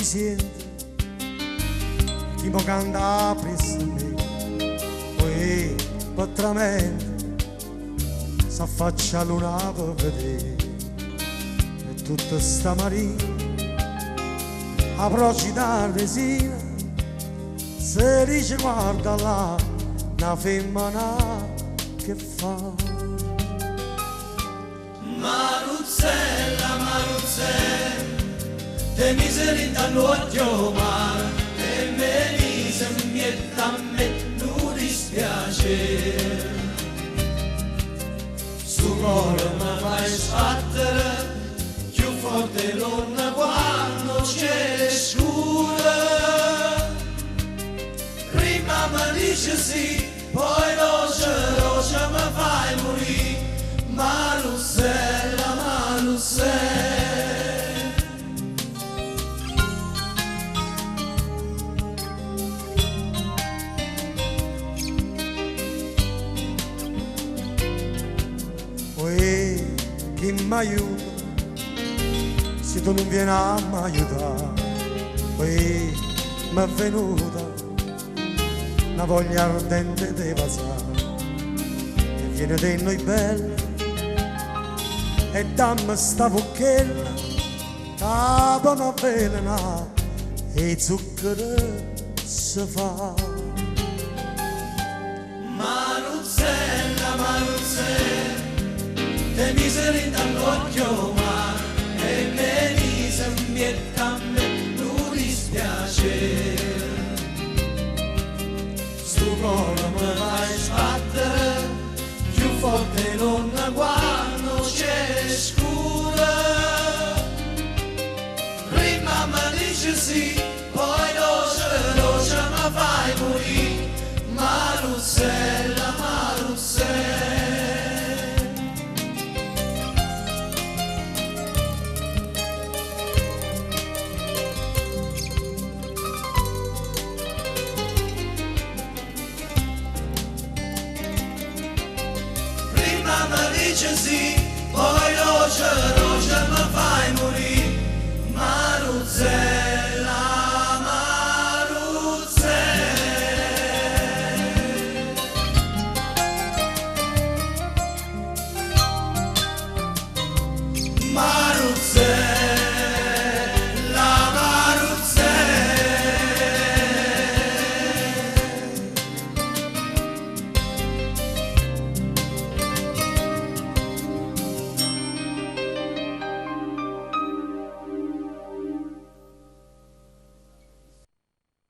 sente chi mi canta presso a me, poi patramento s'affaccia luna per vedere e tutta sta marina a da resina se dice guarda là una femmina che fa. Maruzzella, Maruzzella, te miseri dall'occhio mare e me li semmietta a me non dispiace. Su cuore mi fai sbattere più forte l'onna quando c'è scura. Prima mi dice sì, poi roce mi fai morire. Maruzzella, Maruzzella. Poi chi mi aiuta se tu non vieni a mi aiutare, poi mi è venuta una voglia ardente di passare che viene di noi belle e dammi sta bocchella che non avvelena e i zuccheri si fa. Maruzzella, Maruzzella, te miseri dall'occhio mare e me li semmietta a me non dispiace. Stu cuore mi fai sbattere più forte non quando c'è scura. Prima mi dice sì, poi roce mi fai morire. Maruzzella, Maruzzella. Prima mi dice sì, poi roce mi fai morire. Maruzzella.